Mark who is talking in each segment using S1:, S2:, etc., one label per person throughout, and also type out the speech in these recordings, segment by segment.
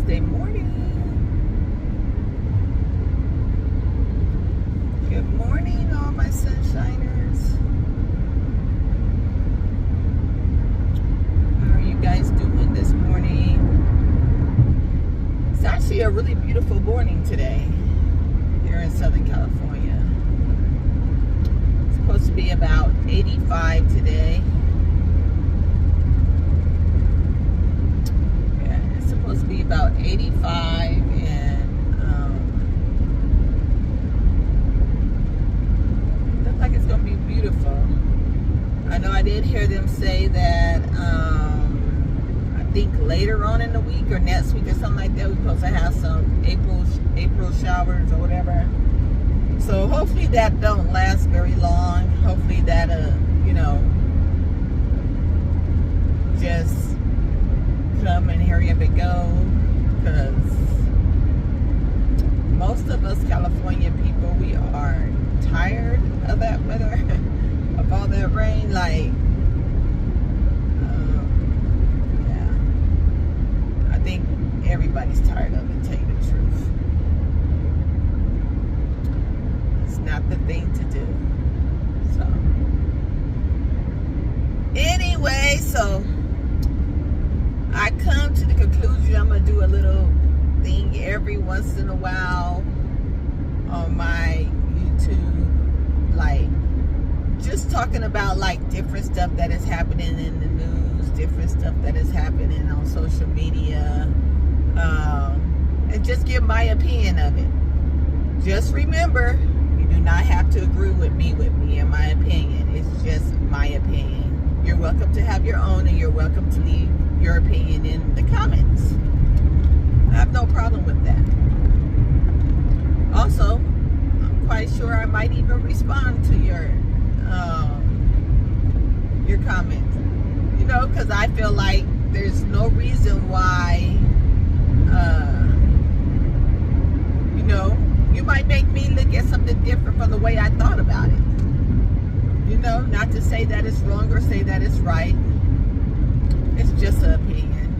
S1: Wednesday morning. Good morning, all my sunshiners. How are you guys doing this morning? It's actually a really beautiful morning today here in Southern California. It's supposed to be about 85 today. Supposed to be about 85, and looks like it's going to be beautiful. I know I did hear them say that I think later on in the week or next week or something like that, we're supposed to have some April showers or whatever. So hopefully that don't last very long. Hopefully that just come and hurry up and go, because most of us California people, we are tired of that weather, of all that rain. Like, yeah, I think everybody's tired of it, to tell you the truth. It's not the thing to do. So anyway, so I come to the conclusion I'm going to do a little thing every once in a while on my YouTube, like just talking about like different stuff that is happening in the news, different stuff that is happening on social media, and just give my opinion of it. Just remember, you do not have to agree with me and my opinion. It's just my opinion. You're welcome to have your own, and you're welcome to leave your opinion in the comments. I have no problem with that. Also, I'm quite sure I might even respond to your comments. Because I feel like there's no reason why you might make me look at something different from the way I thought about it. Not to say that it's wrong or say that it's right. It's just an opinion.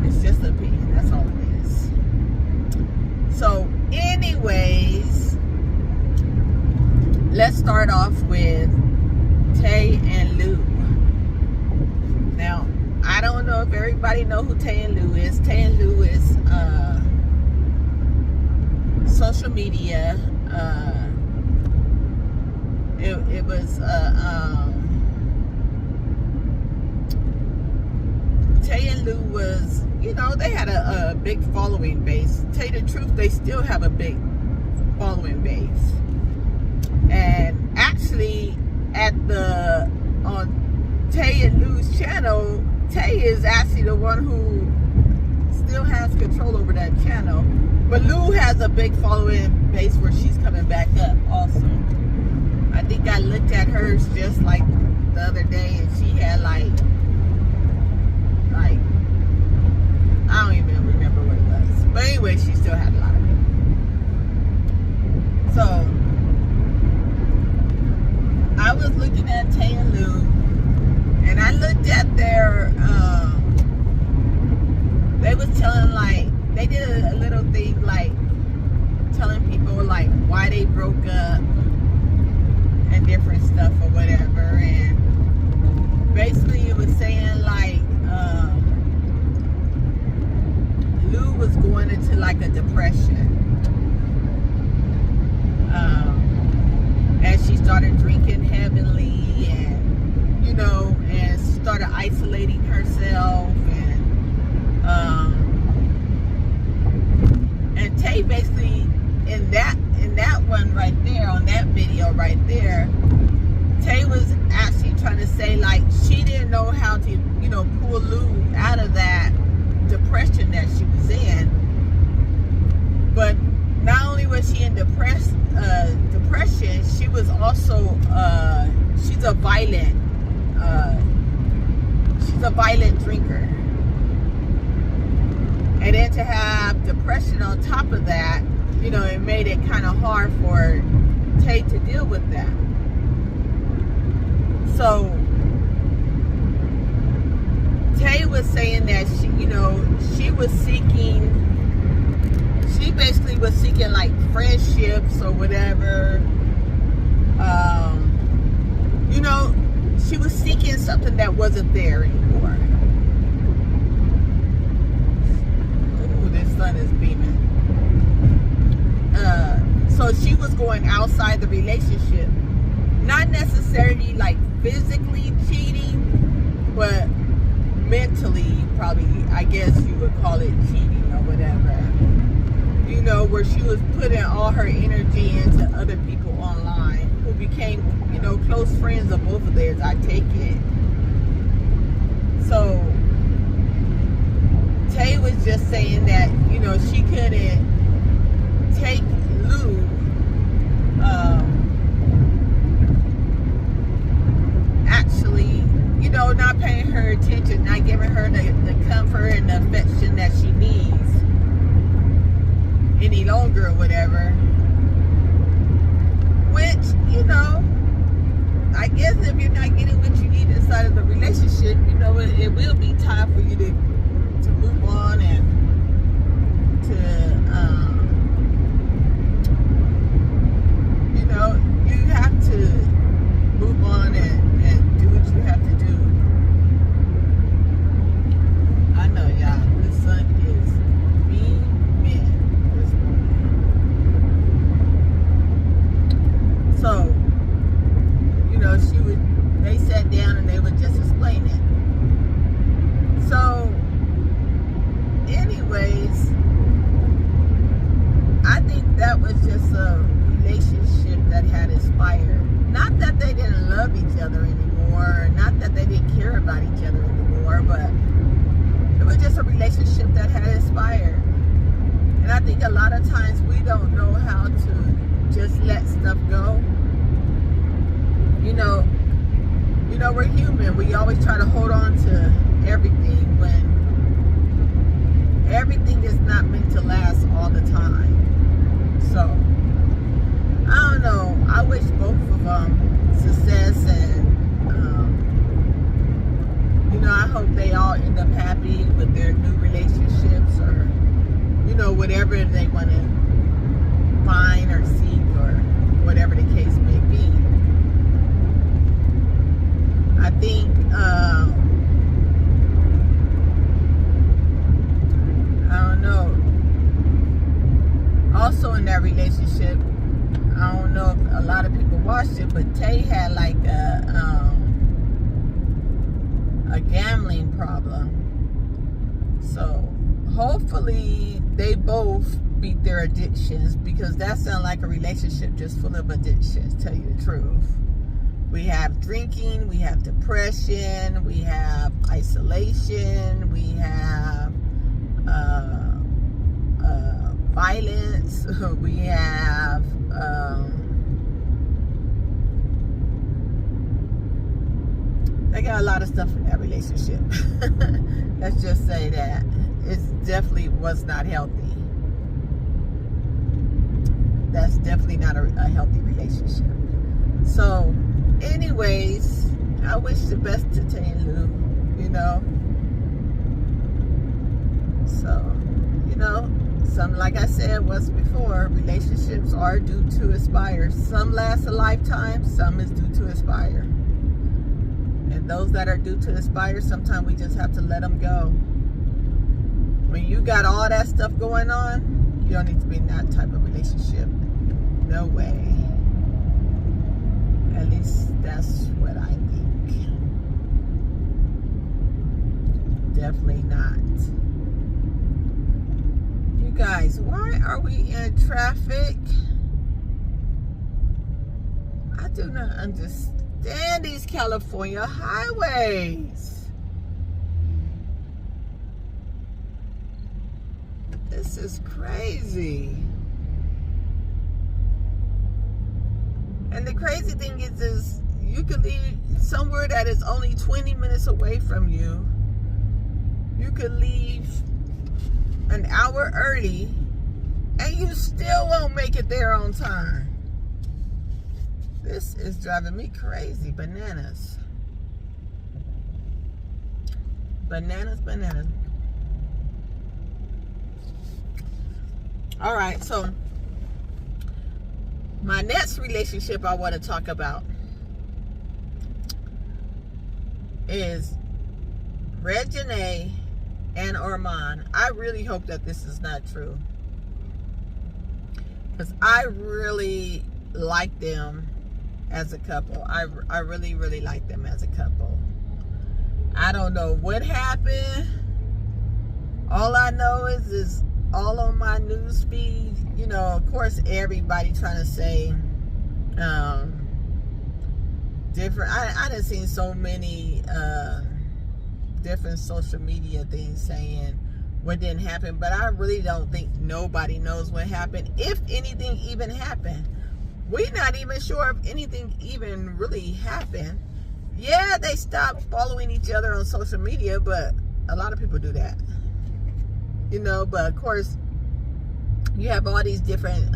S1: It's just an opinion. That's all it is. So, anyways, let's start off with Tay and Lou. Now, I don't know if everybody know who Tay and Lou is. Tay and Lou is social media. It was Tay and Lou was, they had a big following base. To tell you the truth, they still have a big following base. And actually, on Tay and Lou's channel, Tay is actually the one who still has control over that channel. But Lou has a big following base where she's coming back up also. I think I looked at hers just like the other day, and she had like I don't even remember what it was. But anyway, she still had a lot of it. So I was looking at Tay and Lou, and I looked at their they was telling, like, they did a little thing like telling people like why they broke up and different stuff or whatever. And basically it was saying like Lou was going into like a depression as she started drinking heavily, and and started isolating herself, and Tay basically in that one right there, on that video right there, Tay was actually trying to say like she didn't know how to pull Lou out of that depression that she was in. But not only was she in depression, she was also she's a violent drinker. And then to have depression on top of that, it made it kind of hard for Tay to deal with that. So Tay was saying that she was seeking. She basically was seeking like friendships or whatever. She was seeking something that wasn't there anymore. Ooh, this sun is beaming. So she was going outside the relationship. Not necessarily like physically cheating, but mentally, probably, I guess you would call it cheating or whatever. Where she was putting all her energy into other people online who became, close friends of both of theirs, I take it. So, Tay was just saying that, she couldn't take Lou, actually, not paying her attention, not giving her the comfort and the affection that she needs any longer or whatever. Which, I guess if you're not getting what you need inside of the relationship, it will be time for you to move on and to, you have to move on and do what you have to do. I know, y'all, the sun is beaming this morning. So, they sat down and they would just explain it. So, anyways, I think that was just a relationship that had expired. Not that they didn't love each other anymore, not that they didn't care about each other anymore, but it was just a relationship that had expired. And I think a lot of times we don't know how to just let stuff go. We're human. We always try to hold on to everything when everything is not meant to last all the time. So, I don't know. I wish both of them success and, I hope they all end up happy with their new relationships or, whatever they want to find or seek or whatever the case may be. I think, I don't know. Also in that relationship, I don't know if a lot of people watched it, but Tay had like a gambling problem. So hopefully they both beat their addictions, because that sounds like a relationship just full of addictions, tell you the truth. We have drinking, we have depression, we have isolation, we have violence, we have they got a lot of stuff in that relationship. Let's just say that it definitely was not healthy. That's definitely not a healthy relationship. So anyways, I wish the best to Tay and Lou, So, some, like I said once before, relationships are due to expire. Some last a lifetime, some is due to expire. And those that are due to expire, sometimes we just have to let them go. When you got all that stuff going on, you don't need to be in that type of relationship. No way. At least that's what I think. Definitely not. You guys, why are we in traffic? I do not understand these California highways. This is crazy. And the crazy thing is you could leave somewhere that is only 20 minutes away from you. You could leave an hour early and you still won't make it there on time. This is driving me crazy bananas. Bananas. All right, so my next relationship I want to talk about is Reginae and Armand. I really hope that this is not true, because I really like them as a couple. I really like them as a couple. I don't know what happened. All I know is all on my news feed, you know, of course, everybody trying to say different. I done seen so many different social media things saying what didn't happen, but I really don't think nobody knows what happened, if anything even happened. We're not even sure if anything even really happened. Yeah, they stopped following each other on social media, but a lot of people do that, you know. But of course, you have all these different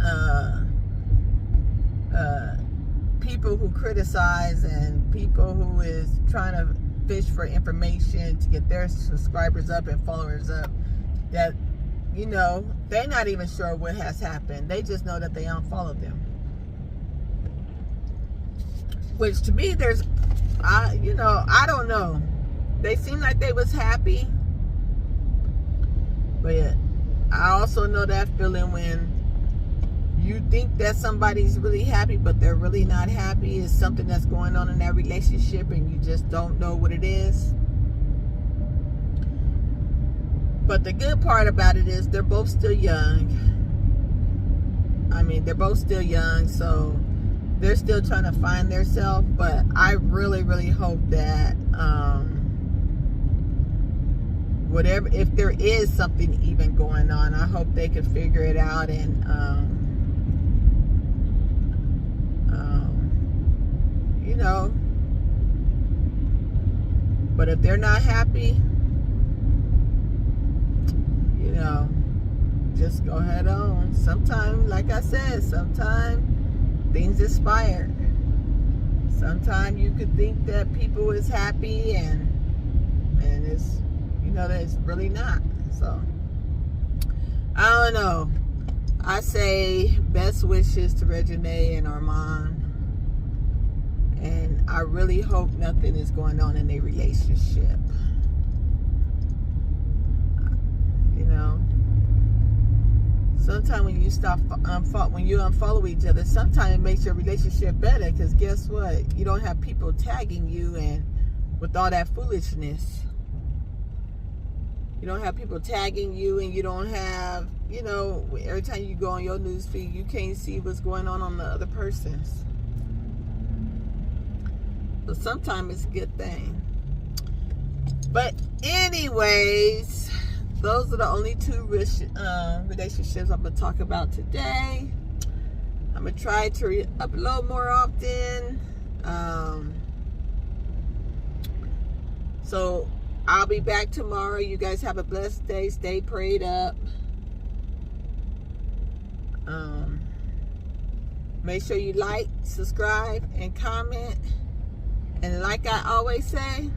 S1: people who criticize, and people who is trying to fish for information to get their subscribers up and followers up, that, you know, they're not even sure what has happened. They just know that they unfollowed them. Which to me, you know, I don't know. They seem like they was happy, but I also know that feeling when you think that somebody's really happy, but they're really not happy. Is something that's going on in that relationship, and you just don't know what it is. But the good part about it is they're both still young. I mean, they're both still young, so they're still trying to find themselves. But I really hope that whatever, if there is something even going on, I hope they can figure it out and you know. But if they're not happy, you know, just go head on. Sometimes, like I said, sometimes things inspire. Sometimes you could think that people is happy and it's, you know, that it's really not. So I don't know. I say best wishes to Reginae and Armand, and I really hope nothing is going on in their relationship. You know, sometimes when you when you unfollow each other, sometimes it makes your relationship better, because guess what? You don't have people tagging you and with all that foolishness. You don't have people tagging you, and you don't have, you know, every time you go on your news feed, you can't see what's going on the other person's. So sometimes it's a good thing. But anyways, those are the only two relationships I'm going to talk about today. I'm going to try to upload more often. So I'll be back tomorrow. You guys have a blessed day. Stay prayed up. Make sure you like, subscribe, and comment. And like I always say,